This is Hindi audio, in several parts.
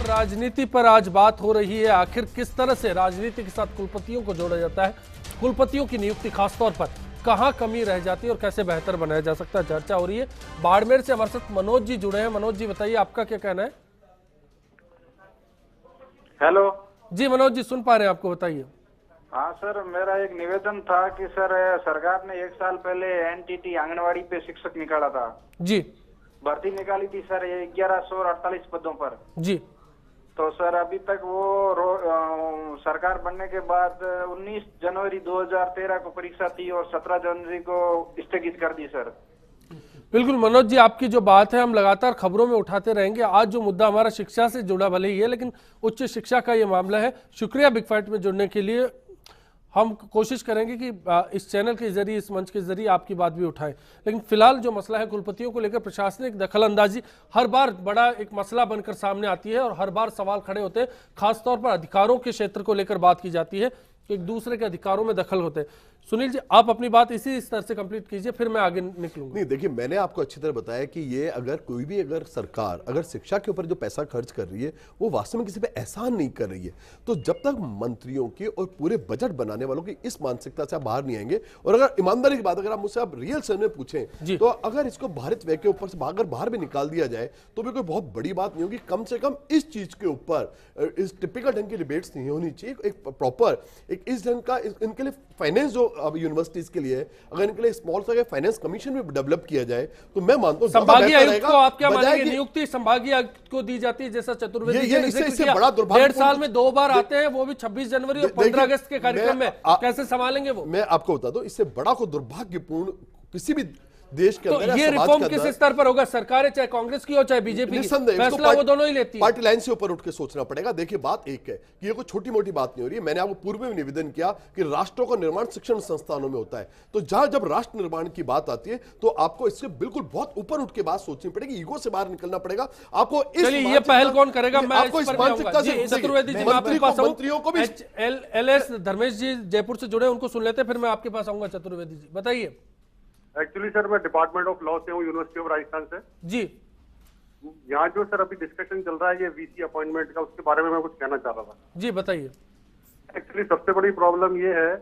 राजनीति पर आज बात हो रही है। आखिर किस तरह से राजनीति के साथ कुलपतियों को जोड़ा जाता है, कुलपतियों की नियुक्ति खासतौर पर कहां कमी रह जाती है और कैसे बेहतर बनाया जा सकता है, चर्चा हो रही है। बाड़मेर से हमारे साथ मनोज जी जुड़े हैं। मनोज जी बताइए, आपका क्या कहना है? हेलो जी मनोज जी, सुन पा रहे हैं आपको, बताइए। हाँ सर, मेरा एक निवेदन था कि सर सरकार ने 1 साल पहले एनटीटी आंगनवाड़ी पे शिक्षक निकाला था जी, भर्ती निकाली थी सर 1148 पदों पर। जी, तो सर अभी तक वो सरकार बनने के बाद 19 जनवरी 2013 को परीक्षा थी और 17 जनवरी को स्थगित कर दी सर। बिल्कुल मनोज जी, आपकी जो बात है हम लगातार खबरों में उठाते रहेंगे। आज जो मुद्दा हमारा शिक्षा से जुड़ा भले ही है, लेकिन उच्च शिक्षा का ये मामला है। शुक्रिया बिग फैट में जुड़ने के लिए। हम कोशिश करेंगे कि इस चैनल के जरिए, इस मंच के जरिए आपकी बात भी उठाएं। लेकिन फिलहाल जो मसला है कुलपतियों को लेकर, प्रशासनिक दखलंदाजी हर बार बड़ा एक मसला बनकर सामने आती है और हर बार सवाल खड़े होते हैं। खासतौर पर अधिकारों के क्षेत्र को लेकर बात की जाती है, एक दूसरे के अधिकारों में दखल होते हैं। सुनील जी, आप अपनी बात इसी स्तर से कंप्लीट कीजिए, फिर मैं आगे निकलूंगा। नहीं, देखिए, मैंने आपको अच्छी तरह बताया कि ये अगर कोई भी सरकार अगर शिक्षा के ऊपर जो पैसा खर्च कर रही है वो वास्तव में किसी पे एहसान नहीं कर रही है, तो जब तक मंत्रियों के और पूरे बजट बनाने वालों की इस मानसिकता से आप बाहर नहीं आएंगे, और अगर ईमानदारी की बात अगर आप मुझसे आप रियल सेंस में पूछें, तो अगर इसको भारत व्यय के ऊपर से अगर बाहर भी निकाल दिया जाए तो भी कोई बहुत बड़ी बात नहीं होगी। कम से कम इस चीज के ऊपर इस टिपिकल ढंग की डिबेट्स नहीं होनी चाहिए। एक प्रॉपर एक इस ढंग का इनके लिए फाइनेंस जो अब यूनिवर्सिटीज के लिए, अगर इनके लिए स्मॉल सा फाइनेंस कमीशन भी डेवलप किया जाए तो मैं मानता हूं संभागीय आयुक्त को आप क्या मानेंगे? नियुक्ति संभागीय आयुक्त को दी जाती है, जैसा चतुर्वेदी जी ने जिक्र किया, बड़ा दुर्भाग्य, 1.5 साल में 2 बार आते हैं, वो भी 26 जनवरी और 15 अगस्त के कार्यक्रम में। कैसे संभालेंगे वो? मैं आपको बता दूं, इससे बड़ा को दुर्भाग्यपूर्ण किसी भी देश के अंदर, तो ये रिफॉर्म किस स्तर पर होगा? सरकार चाहे कांग्रेस की हो चाहे बीजेपी की, फैसला वो दोनों ही लेती है। पार्टी लाइन से ऊपर उठ के सोचना पड़ेगा। देखिए, बात एक है कि ये कोई छोटी मोटी बात नहीं हो रही है। मैंने आपको पूर्व में निवेदन किया कि राष्ट्रों का निर्माण शिक्षण संस्थानों में होता है, तो जहां जब राष्ट्र निर्माण की बात आती है तो आपको इससे बिल्कुल बहुत ऊपर उठ के बात सोचनी पड़ेगी, ईगो से बाहर निकलना पड़ेगा आपको। ये पहल कौन करेगा? मैं आपको इस मानसिकता से चतुर्वेदी जी, मंत्रियों को भी एलएस धर्मेश जी जयपुर से जुड़े, उनको सुन लेते हैं, फिर मैं आपके पास आऊंगा। चतुर्वेदी जी बताइए। एक्चुअली सर, मैं डिपार्टमेंट ऑफ लॉ से हूँ, यूनिवर्सिटी ऑफ राजस्थान से जी। यहाँ जो सर अभी डिस्कशन चल रहा है ये वीसी अपॉइंटमेंट का, उसके बारे में मैं कुछ कहना चाह रहा था। जी बताइए। एक्चुअली सबसे बड़ी प्रॉब्लम ये है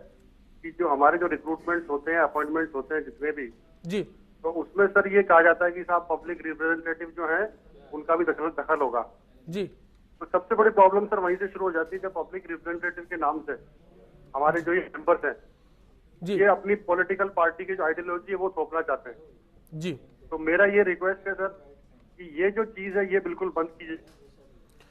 कि जो हमारे जो रिक्रूटमेंट्स होते हैं, अपॉइंटमेंट्स होते हैं जितने भी जी, तो उसमें सर ये कहा जाता है कि साहब पब्लिक रिप्रेजेंटेटिव जो है उनका भी दखल होगा जी। तो सबसे बड़ी प्रॉब्लम सर वहीं से शुरू हो जाती है जब पब्लिक रिप्रेजेंटेटिव के नाम से हमारे जो ये मेंबर्स हैं ये अपनी पॉलिटिकल पार्टी की जो आइडियोलॉजी है वो थोपना चाहते हैं जी। तो मेरा ये रिक्वेस्ट है सर कि ये जो चीज है ये बिल्कुल बंद कीजिए।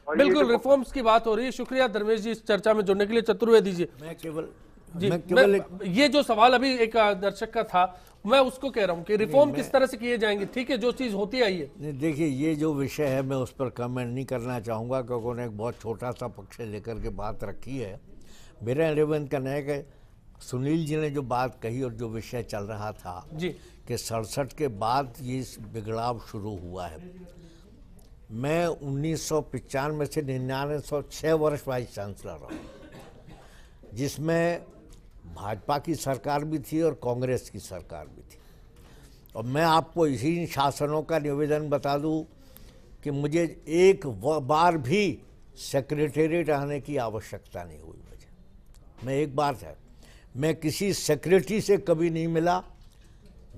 बिल्कुल रिफॉर्म्स की बात हो रही है। शुक्रिया धर्मेश जी इस चर्चा में जुड़ने के लिए। चतुर्वेदी जी, मैं केवल ये जो सवाल अभी एक दर्शक का था, मैं उसको कह रहा हूँ कि रिफॉर्म किस तरह से किए जाएंगे। ठीक है, जो चीज होती आई है। देखिए, ये जो विषय है मैं उस पर कमेंट नहीं करना चाहूँगा क्योंकि उन्होंने एक बहुत छोटा सा पक्ष लेकर के बात रखी है। मेरा निवेदन करना है कि सुनील जी ने जो बात कही और जो विषय चल रहा था जी कि 67 के बाद ये बिगड़ाव शुरू हुआ है। मैं 1995 से 99 6 वर्ष वाइस चांसलर रहा, जिसमें भाजपा की सरकार भी थी और कांग्रेस की सरकार भी थी। और मैं आपको इसी शासनों का निवेदन बता दूं कि मुझे एक बार भी सेक्रेटेरिएट आने की आवश्यकता नहीं हुई। मैं एक बार था, मैं किसी सेक्रेटरी से कभी नहीं मिला।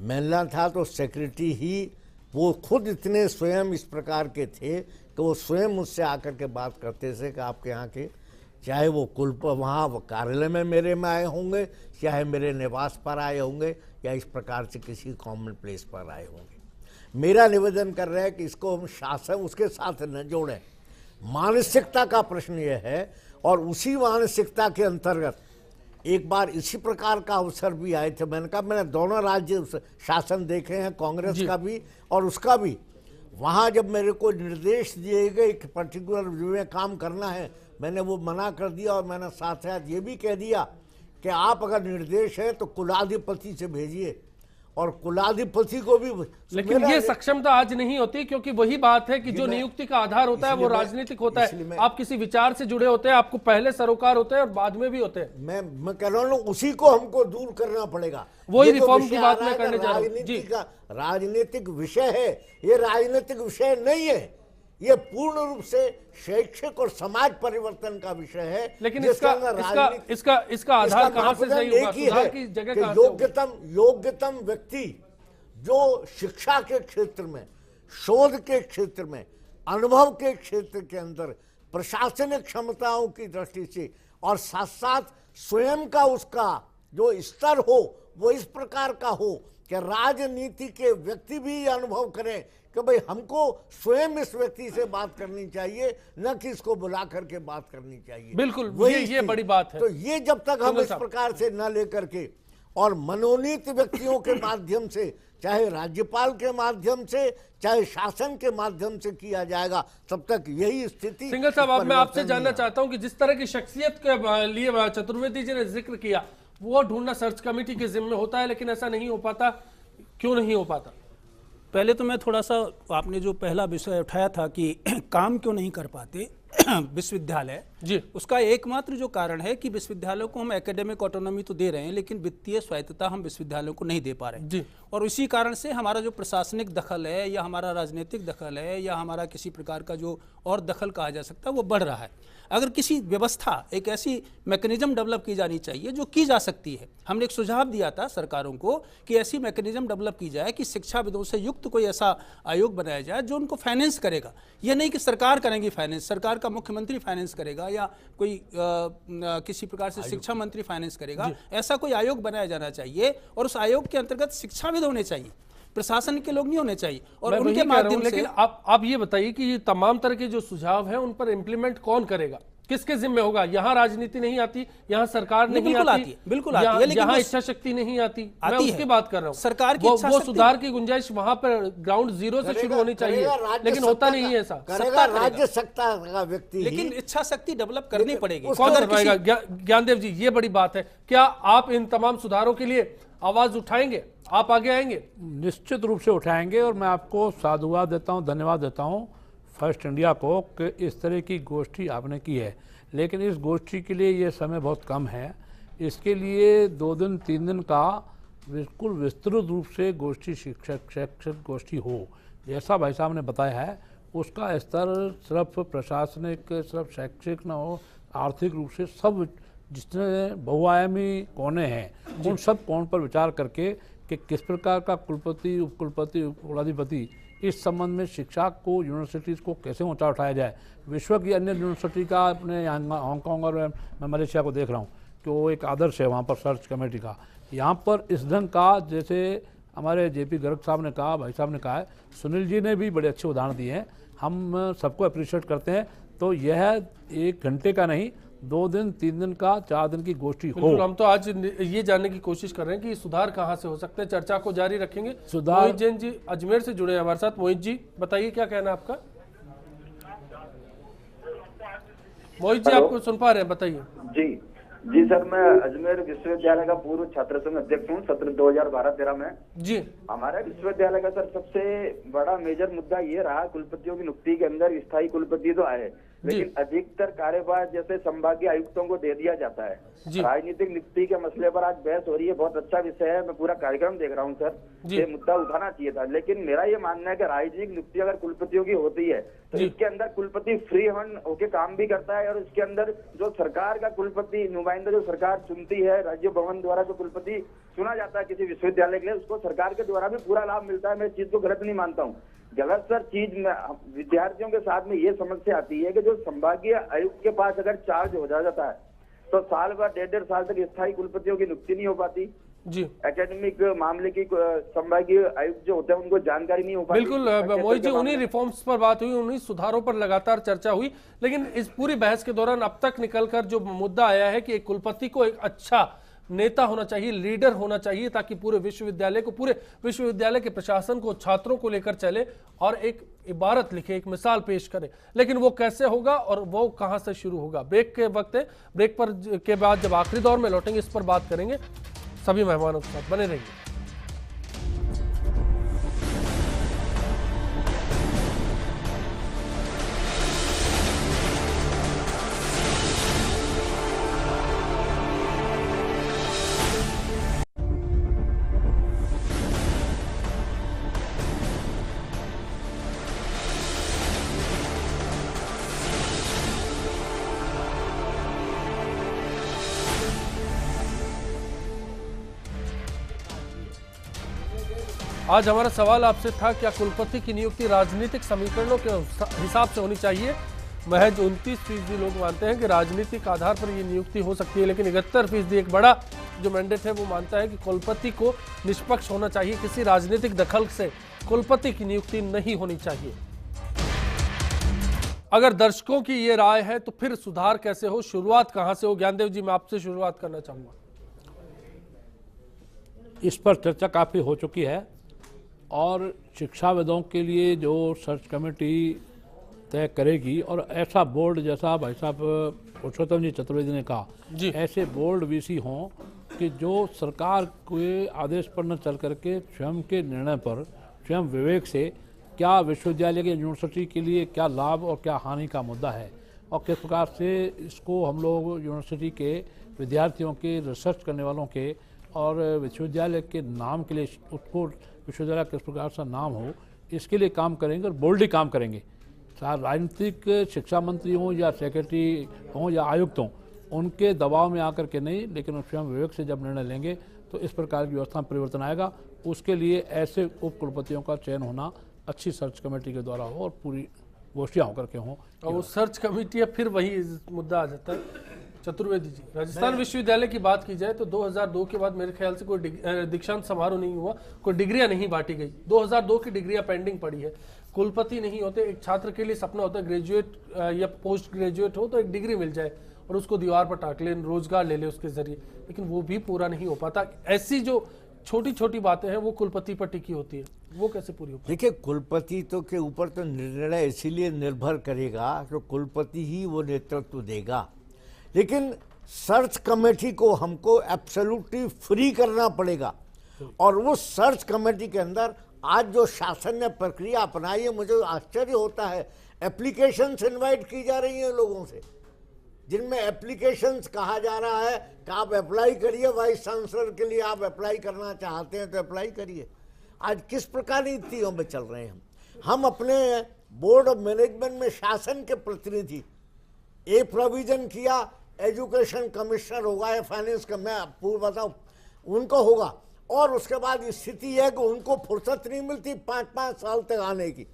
मिलना था तो सेक्रेटरी ही, वो खुद इतने स्वयं इस प्रकार के थे कि वो स्वयं मुझसे आकर के बात करते थे कि आपके यहाँ के, चाहे वो वहाँ कार्यालय में मेरे में आए होंगे, चाहे मेरे निवास पर आए होंगे, या इस प्रकार से किसी कॉमन प्लेस पर आए होंगे। मेरा निवेदन कर रहे हैं कि इसको हम शासन उसके साथ न जोड़ें। मानसिकता का प्रश्न यह है, और उसी मानसिकता के अंतर्गत एक बार इसी प्रकार का अवसर भी आए थे। मैंने कहा, मैंने दोनों राज्य शासन देखे हैं, कांग्रेस का भी और उसका भी। वहाँ जब मेरे को निर्देश दिए गए कि पर्टिकुलर में काम करना है, मैंने वो मना कर दिया और मैंने साथ साथ ये भी कह दिया कि आप अगर निर्देश है तो कुलाधिपति से भेजिए, और कुलाधिपति को भी। लेकिन ये सक्षमता आज नहीं होती, क्योंकि वही बात है कि जो नियुक्ति का आधार होता है वो राजनीतिक होता है। आप किसी विचार से जुड़े होते हैं, आपको पहले सरोकार होते हैं और बाद में भी होते हैं। मैं कह रहा हूँ उसी को हमको दूर करना पड़ेगा। वही रिफॉर्म की बात मैं करने जा रहा हूँ। राजनीतिक विषय है, ये राजनीतिक विषय नहीं है। ये पूर्ण रूप से शैक्षिक और समाज परिवर्तन का विषय है। लेकिन इसका आधार कहां से सही होगा? सुधार की जगह कहां से? योग्यतम व्यक्ति जो शिक्षा के क्षेत्र में, शोध के क्षेत्र में, अनुभव के क्षेत्र के अंदर प्रशासनिक क्षमताओं की दृष्टि से और साथ साथ स्वयं का उसका जो स्तर हो वो इस प्रकार का हो कि राजनीति के व्यक्ति भी अनुभव करें कि भाई हमको स्वयं इस व्यक्ति से बात करनी चाहिए, न कि इसको बुला करके बात करनी चाहिए। बिल्कुल, ये बड़ी बात है। तो ये जब तक हम इस प्रकार से न लेकर के और मनोनीत व्यक्तियों के माध्यम से, चाहे राज्यपाल के माध्यम से, चाहे शासन के माध्यम से किया जाएगा, तब तक यही स्थिति। सिंघल साहब, अब मैं आपसे जानना चाहता हूं कि जिस तरह की शख्सियत के लिए चतुर्वेदी जी ने जिक्र किया, वो ढूंढना सर्च कमेटी के जिम्मे होता है, लेकिन ऐसा नहीं हो पाता, क्यों नहीं हो पाता? पहले तो मैं थोड़ा सा, आपने जो पहला विषय उठाया था कि काम क्यों नहीं कर पाते विश्वविद्यालय जी, उसका एकमात्र जो कारण है कि विश्वविद्यालयों को हम एकेडमिक ऑटोनॉमी तो दे रहे हैं, लेकिन वित्तीय स्वायत्तता हम विश्वविद्यालयों को नहीं दे पा रहे हैं जी। और इसी कारण से हमारा जो प्रशासनिक दखल है या हमारा राजनीतिक दखल है या हमारा किसी प्रकार का जो और दखल कहा जा सकता है वो बढ़ रहा है। अगर किसी व्यवस्था, एक ऐसी मैकेनिज्म डेवलप की जानी चाहिए जो की जा सकती है। हमने एक सुझाव दिया था सरकारों को कि ऐसी मैकेनिज्म डेवलप की जाए कि शिक्षाविदों से युक्त कोई ऐसा आयोग बनाया जाए जो उनको फाइनेंस करेगा। ये नहीं कि सरकार करेंगी फाइनेंस, सरकार का मुख्यमंत्री फाइनेंस करेगा या कोई किसी प्रकार से शिक्षा मंत्री फाइनेंस करेगा। ऐसा कोई आयोग बनाया जाना चाहिए और उस आयोग के अंतर्गत शिक्षाविद होने चाहिए, प्रशासन के लोग नहीं होने चाहिए। और उनके माध्यम से, लेकिन आप ये बताइए कि ये तमाम तरह के जो सुझाव हैं उन पर इम्प्लीमेंट कौन करेगा, किसके जिम्मे होगा? यहाँ राजनीति नहीं आती, यहाँ सरकार नहीं आती, बिल्कुल आती है, लेकिन यहाँ इच्छा शक्ति नहीं आती, मैं उसकी बात कर रहा हूँ। सरकार की वो सुधार की गुंजाइश वहां पर ग्राउंड जीरो से शुरू होनी चाहिए, लेकिन होता नहीं है ऐसा। करेगा राज्य सत्ता का व्यक्ति, लेकिन इच्छा शक्ति डेवलप करनी पड़ेगी। कौन करवाएगा? ज्ञानदेव जी, ये बड़ी बात है। क्या आप इन तमाम सुधारों के लिए आवाज उठाएंगे? आप आगे आएंगे? निश्चित रूप से उठाएंगे और मैं आपको साधुवाद देता हूं, धन्यवाद देता हूं फर्स्ट इंडिया को कि इस तरह की गोष्ठी आपने की है। लेकिन इस गोष्ठी के लिए ये समय बहुत कम है। इसके लिए 2 दिन 3 दिन का बिल्कुल विस्तृत रूप से गोष्ठी, शिक्षक गोष्ठी हो, जैसा भाई साहब ने बताया है। उसका स्तर सिर्फ प्रशासनिक, सिर्फ शैक्षिक न हो, आर्थिक रूप से सब जितने बहुआयामी कोने हैं उन सब कोण पर विचार करके कि किस प्रकार का कुलपति, उपकुलपति, कुलाधिपति इस संबंध में शिक्षा को, यूनिवर्सिटीज़ को कैसे ऊंचा उठाया जाए। विश्व की अन्य यूनिवर्सिटी का, अपने यहाँ हांगकॉन्ग और मैं मलेशिया को देख रहा हूँ कि वो एक आदर्श है वहाँ पर सर्च कमेटी का। यहाँ पर इस ढंग का, जैसे हमारे JP गर्ग साहब ने कहा, भाई साहब ने कहा है, सुनील जी ने भी बड़े अच्छे उदाहरण दिए हैं, हम सबको अप्रिशिएट करते हैं। तो यह 1 घंटे का नहीं, 2 दिन 3 दिन का, 4 दिन की गोष्ठी हो। हम तो आज ये जानने की कोशिश कर रहे हैं कि सुधार कहां से हो सकते हैं। चर्चा को जारी रखेंगे। सुधार, मोहित जैन जी अजमेर से जुड़े हैं हमारे साथ। मोहित जी बताइए, क्या कहना है आपका? मोहित जी, आपको सुन पा रहे हैं, बताइए। जी सर, मैं अजमेर विश्वविद्यालय का पूर्व छात्र संघ अध्यक्ष हूँ, सत्र 2012-13 में। जी, हमारे विश्वविद्यालय का सर सबसे बड़ा मेजर मुद्दा ये रहा, कुलपतियों की नियुक्ति के अंदर स्थायी कुलपति तो आए, लेकिन अधिकतर कार्यभार जैसे संभागीय आयुक्तों को दे दिया जाता है। राजनीतिक नियुक्ति के मसले पर आज बहस हो रही है, बहुत अच्छा विषय है, मैं पूरा कार्यक्रम देख रहा हूँ सर, ये मुद्दा उठाना चाहिए था। लेकिन मेरा ये मानना है कि राजनीतिक नियुक्ति अगर कुलपतियों की होती है तो इसके अंदर कुलपति फ्री हैंड होके काम भी करता है, और इसके अंदर जो सरकार का कुलपति नुमाइंदा जो सरकार चुनती है, राज्य भवन द्वारा जो कुलपति चुना जाता है किसी विश्वविद्यालय के लिए, उसको सरकार के द्वारा भी पूरा लाभ मिलता है। मैं इस चीज को गलत नहीं मानता हूँ। गलत सर चीज में विद्यार्थियों के साथ में ये समस्या आती है कि जो संभागीय आयुक्त के पास अगर चार्ज हो जाता है तो साल भर 1.5 साल तक स्थायी कुलपतियों की नियुक्ति नहीं हो पाती जी। एकेडमिक मामले की संभागीय आयुक्त जो होते हैं उनको जानकारी नहीं हो पाती। बिल्कुल मोहित जी, उन्हीं रिफॉर्म्स पर बात हुई, उन्हीं सुधारों पर लगातार चर्चा हुई, लेकिन इस पूरी बहस के दौरान अब तक निकलकर जो मुद्दा आया है कि एक कुलपति को एक अच्छा नेता होना चाहिए, लीडर होना चाहिए, ताकि पूरे विश्वविद्यालय को, पूरे विश्वविद्यालय के प्रशासन को, छात्रों को लेकर चले और एक इबारत लिखे, एक मिसाल पेश करे। लेकिन वो कैसे होगा और वो कहां से शुरू होगा? ब्रेक के वक्त है, ब्रेक पर के बाद जब आखिरी दौर में लौटेंगे इस पर बात करेंगे। सभी मेहमानों के साथ बने रहिए। आज हमारा सवाल आपसे था, क्या कुलपति की नियुक्ति राजनीतिक समीकरणों के हिसाब से होनी चाहिए? महज 29% लोग मानते हैं कि राजनीतिक आधार पर ये नियुक्ति हो सकती है, लेकिन 71% एक बड़ा जो मैंडेट है वो मानता है कि कुलपति को निष्पक्ष होना चाहिए, किसी राजनीतिक दखल से कुलपति की नियुक्ति नहीं होनी चाहिए। अगर दर्शकों की ये राय है तो फिर सुधार कैसे हो, शुरुआत कहां से हो? ज्ञानदेव जी, मैं आपसे शुरुआत करना चाहूंगा। इस पर चर्चा काफ़ी हो चुकी है और शिक्षाविदों के लिए जो सर्च कमेटी तय करेगी, और ऐसा बोर्ड जैसा भाई साहब पुरुषोत्तम जी चतुर्वेदी ने कहा, ऐसे बोर्ड वीसी हों कि जो सरकार के आदेश पर न चल करके स्वयं के निर्णय पर, स्वयं विवेक से क्या विश्वविद्यालय के यूनिवर्सिटी के लिए क्या लाभ और क्या हानि का मुद्दा है, और किस प्रकार से इसको हम लोग यूनिवर्सिटी के विद्यार्थियों के, रिसर्च करने वालों के और विश्वविद्यालय के नाम के लिए, उसको विश्वविद्यालय किस प्रकार से नाम हो, इसके लिए काम करेंगे और बोल्डली काम करेंगे। चाहे राजनीतिक शिक्षा मंत्री हों या सेक्रेटरी हों या आयुक्त हों, उनके दबाव में आकर के नहीं, लेकिन स्वयं विवेक से जब निर्णय लेंगे तो इस प्रकार की व्यवस्था में परिवर्तन आएगा। उसके लिए ऐसे उप कुलपतियों का चयन होना अच्छी सर्च कमेटी के द्वारा हो और पूरी गोष्ठियाँ होकर के हों। और वो सर्च कमेटी है, फिर वही मुद्दा आ जाता है। चतुर्वेदी जी, राजस्थान विश्वविद्यालय की बात की जाए तो 2002 के बाद मेरे ख्याल से कोई दीक्षांत समारोह नहीं हुआ, कोई डिग्रियां नहीं बांटी गई। 2002 की डिग्रियां पेंडिंग पड़ी है। कुलपति नहीं होते, एक छात्र के लिए सपना होता है ग्रेजुएट या पोस्ट ग्रेजुएट हो तो एक डिग्री मिल जाए और उसको दीवार पर टाक ले, रोजगार ले ले उसके जरिए, लेकिन वो भी पूरा नहीं हो पाता। ऐसी जो छोटी छोटी बातें हैं वो कुलपति पर टिकी होती है, वो कैसे पूरी हो? देखिए, कुलपति तो के ऊपर तो निर्णय इसीलिए निर्भर करेगा कि कुलपति ही वो नेतृत्व देगा, लेकिन सर्च कमेटी को हमको एब्सोल्युटली फ्री करना पड़ेगा। और वो सर्च कमेटी के अंदर आज जो शासन ने प्रक्रिया अपनाई है, मुझे आश्चर्य होता है। एप्लीकेशंस इनवाइट की जा रही हैं लोगों से, जिनमें एप्लीकेशंस कहा जा रहा है कि आप अप्लाई करिए, वाइस चांसलर के लिए आप अप्लाई करना चाहते हैं तो अप्लाई करिए। आज किस प्रकार नीतियों में चल रहे हैं हम अपने बोर्ड ऑफ मैनेजमेंट में शासन के प्रतिनिधि। एक प्रोविजन किया, एजुकेशन कमिश्नर होगा या फाइनेंस का, मैं पूर्व बताऊं, उनको होगा, और उसके बाद स्थिति है कि उनको फुर्सत नहीं मिलती 5-5 साल तक आने की,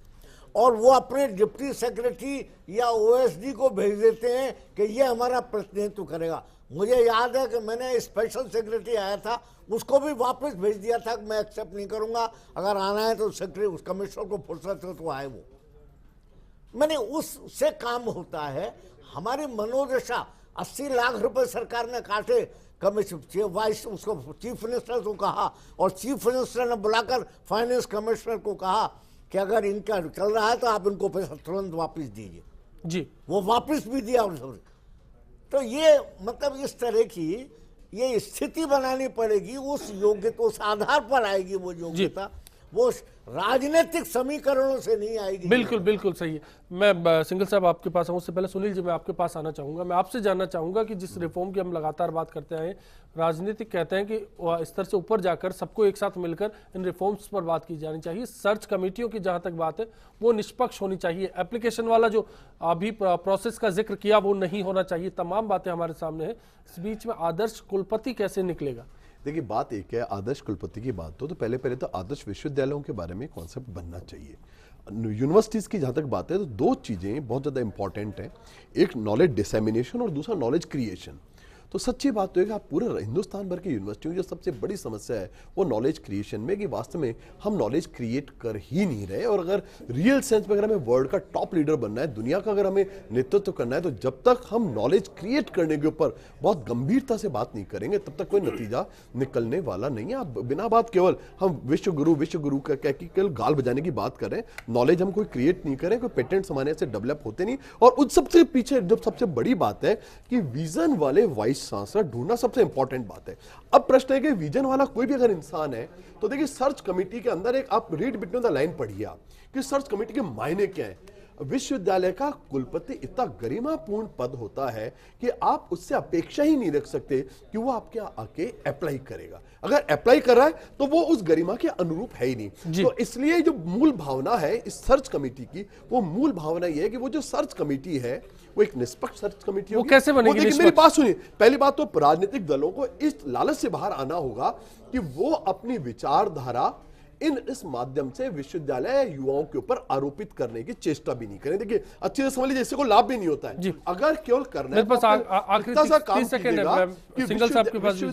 और वो अपने डिप्टी सेक्रेटरी या ओएसडी को भेज देते हैं कि ये हमारा प्रतिनिधित्व करेगा। मुझे याद है कि मैंने स्पेशल सेक्रेटरी आया था, उसको भी वापस भेज दिया था कि मैं एक्सेप्ट नहीं करूंगा, अगर आना है तो सेक्रेटरी उस कमिश्नर को फुर्सत हो तो आए। वो मैंने उससे काम होता है। हमारी मनोदशा 80 लाख रुपए सरकार ने काटे, कमिश्नर वाइस उसको चीफ मिनिस्टर को कहा, और चीफ मिनिस्टर ने बुलाकर फाइनेंस कमिश्नर को कहा कि अगर इनका चल रहा है तो आप इनको पैसा तुरंत वापस दीजिए जी। वो वापस भी दिया। तो ये मतलब इस तरह की ये स्थिति बनानी पड़ेगी, उस योग्यता, उस आधार पर आएगी वो योग्यता, वो राजनीतिक समीकरणों से नहीं आएगी। बिल्कुल बिल्कुल सही है। मैं सिंघल साहब आपके पास आऊँ, उससे पहले सुनील जी मैं आपके पास आना चाहूंगा। मैं आपसे जानना चाहूंगा कि जिस रिफॉर्म की हम लगातार बात करते आए, राजनीतिक कहते हैं कि स्तर से ऊपर जाकर सबको एक साथ मिलकर इन रिफॉर्म्स पर बात की जानी चाहिए। सर्च कमेटियों की जहां तक बात है वो निष्पक्ष होनी चाहिए। एप्लीकेशन वाला जो अभी प्रोसेस का जिक्र किया वो नहीं होना चाहिए। तमाम बातें हमारे सामने है। इस बीच में आदर्श कुलपति कैसे निकलेगा? देखिए, बात एक है, आदर्श कुलपति की बात हो तो पहले तो आदर्श विश्वविद्यालयों के बारे में कॉन्सेप्ट बनना चाहिए। यूनिवर्सिटीज की जहां तक बात है तो दो चीजें बहुत ज्यादा इंपॉर्टेंट हैं, एक नॉलेज डिसेमिनेशन और दूसरा नॉलेज क्रिएशन। तो सच्ची बात तो है कि आप पूरे हिंदुस्तान भर की यूनिवर्सिटियों की जो सबसे बड़ी समस्या है वो नॉलेज क्रिएशन में, कि वास्तव में हम नॉलेज क्रिएट कर ही नहीं रहे। और अगर रियल सेंस में अगर हमें वर्ल्ड का टॉप लीडर बनना है, दुनिया का अगर हमें नेतृत्व करना है, तो जब तक हम नॉलेज क्रिएट करने के ऊपर बहुत गंभीरता से बात नहीं करेंगे तब तक कोई नतीजा निकलने वाला नहीं है। आप बिना बात केवल हम विश्व गुरु का कह के केवल गाल बजाने की बात करें, नॉलेज हम कोई क्रिएट नहीं करें, कोई पेटेंट्स हमारे से डेवलप होते नहीं। और उस सबसे पीछे जब सबसे बड़ी बात है कि विजन वाले वाइस चांसलर ढूंढना सबसे इंपॉर्टेंट बात है। अब प्रश्न है कि विजन वाला कोई भी अगर इंसान है तो देखिए, सर्च कमेटी के अंदर एक आप रीड बिटवीन द लाइन पढ़िए आप कि सर्च कमेटी के मायने क्या है। विश्वविद्यालय का कुलपति इतना गरिमापूर्ण पद होता है कि आप उससे अपेक्षा ही नहीं रख सकते कि वो आपके आके अप्लाई करेगा। अगर अप्लाई कर रहा है तो वो उस गरिमा के अनुरूप है ही नहीं। तो इसलिए जो मूल भावना है इस सर्च कमेटी की, वो मूल भावना ये है कि वो जो सर्च कमेटी है वो एक निष्पक्ष सर्च कमेटी होगी। वो कैसे बनेगी? देखिए, मेरी बात सुनिए। पहली बात तो राजनीतिक दलों को इस लालच से बाहर आना होगा कि वो अपनी विचारधारा इस माध्यम से विश्वविद्यालय युवाओं के ऊपर आरोपित करने की चेष्टा भी नहीं करें। देखिए अच्छे से समझ लीजिए, इससे कोई लाभ भी नहीं होता है। अगर केवल करना है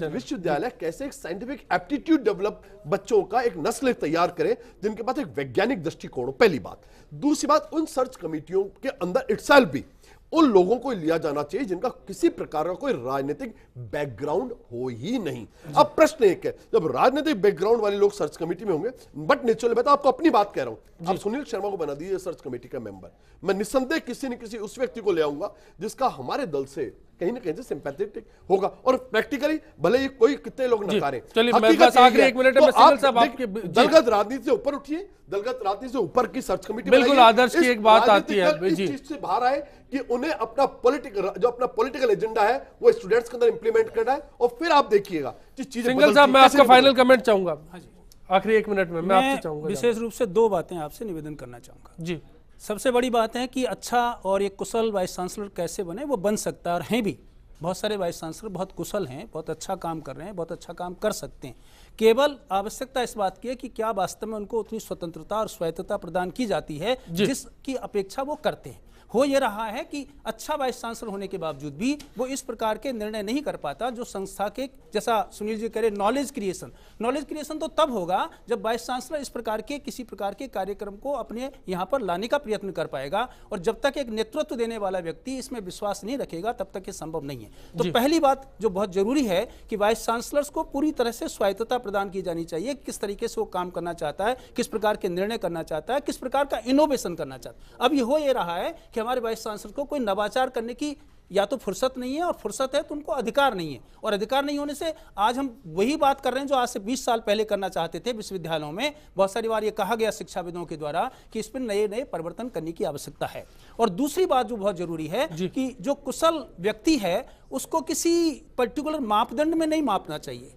विश्वविद्यालय कैसे एक साइंटिफिक एप्टीट्यूड डेवलप बच्चों का एक नस्ल तैयार करे जिनके पास एक वैज्ञानिक दृष्टिकोण हो, पहली बात। दूसरी बात, उन सर्च कमेटियों के अंदर इटसेल्फ भी उन लोगों को लिया जाना चाहिए जिनका किसी प्रकार का कोई राजनीतिक बैकग्राउंड हो ही नहीं। अब प्रश्न एक है, जब राजनीतिक बैकग्राउंड वाले लोग सर्च कमेटी में होंगे, बट नेचुरल, मैं तो आपको अपनी बात कह रहा हूं, आप सुनील शर्मा को बना दीजिए सर्च कमेटी का मेंबर, मैं निस्संदेह किसी न किसी उस व्यक्ति को ले आऊंगा जिसका हमारे दल से कहीं ना कहीं से सिंपैथेटिक होगा, और प्रैक्टिकली भले ही कोई कितने लोग नकारें। दलगत राजनीति से ऊपर उठिए, दलगत राजनीति से ऊपर की सर्च कमेटी, बिल्कुल आदर्श की एक बात आती है इस चीज से बाहर आए कि उन्हें अपना पॉलिटिकल एजेंडा है वो स्टूडेंट्स के अंदर इंप्लीमेंट करना है, और फिर आप देखिएगा चीजें। सिंघल साहब, मैं आपका फाइनल कमेंट चाहूंगा आखिरी 1 मिनट में। मैं आपसे चाहूंगा विशेष रूप से 2 बातें आपसे निवेदन करना चाहूंगा जी। सबसे बड़ी बात है कि अच्छा और एक कुशल वाइस चांसलर कैसे बने, वो बन सकता है और हैं भी। बहुत सारे वाइस चांसलर बहुत कुशल हैं, बहुत अच्छा काम कर रहे हैं, बहुत अच्छा काम कर सकते हैं। केवल आवश्यकता इस बात की है कि क्या वास्तव में उनको उतनी स्वतंत्रता और स्वायत्तता प्रदान की जाती है जिसकी अपेक्षा वो करते हैं। हो ये रहा है कि अच्छा वाइस चांसलर होने के बावजूद भी वो इस प्रकार के निर्णय नहीं कर पाता जो संस्था के, जैसा सुनील जी कह रहे, नॉलेज क्रिएशन तो तब होगा जब वाइस चांसलर इस प्रकार के किसी प्रकार के कार्यक्रम को अपने यहाँ पर लाने का प्रयत्न कर पाएगा, और जब तक एक नेतृत्व देने वाला व्यक्ति इसमें विश्वास नहीं रखेगा तब तक ये संभव नहीं है। तो पहली बात जो बहुत जरूरी है कि वाइस चांसलर्स को पूरी तरह से स्वायत्तता प्रदान की जानी चाहिए, किस तरीके से वो काम करना चाहता है, किस प्रकार के निर्णय करना चाहता है, किस प्रकार का इनोवेशन करना चाहता है। अब ये हो ये रहा है कि हमारे वाइस चांसलर को कोई नवाचार करने की या तो फुर्सत नहीं है, और फुर्सत है तो उनको अधिकार नहीं है, और अधिकार नहीं होने से आज हम वही बात कर रहे हैं जो आज से 20 साल पहले करना चाहते थे विश्वविद्यालयों में। बहुत सारी बार ये कहा गया शिक्षाविदों के द्वारा कि इसमें नए परिवर्तन करने की आवश्यकता है। और दूसरी बात जो बहुत जरूरी है कि जो कुशल व्यक्ति है उसको किसी पर्टिकुलर मापदंड में नहीं मापना चाहिए।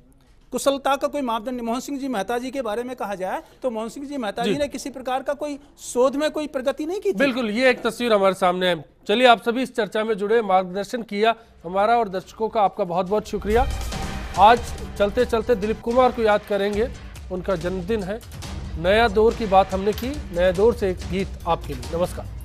कुशलता का कोई मापदंड, मोहन सिंह जी मेहता जी के बारे में कहा जाए तो मोहन सिंह जी मेहता जी ने किसी प्रकार का कोई शोध में कोई प्रगति नहीं की थी। बिल्कुल, ये एक तस्वीर हमारे सामने है। चलिए, आप सभी इस चर्चा में जुड़े, मार्गदर्शन किया हमारा और दर्शकों का आपका बहुत बहुत शुक्रिया। आज चलते चलते दिलीप कुमार को याद करेंगे, उनका जन्मदिन है। नया दौर की बात हमने की, नया दौर से एक गीत आपके लिए। नमस्कार।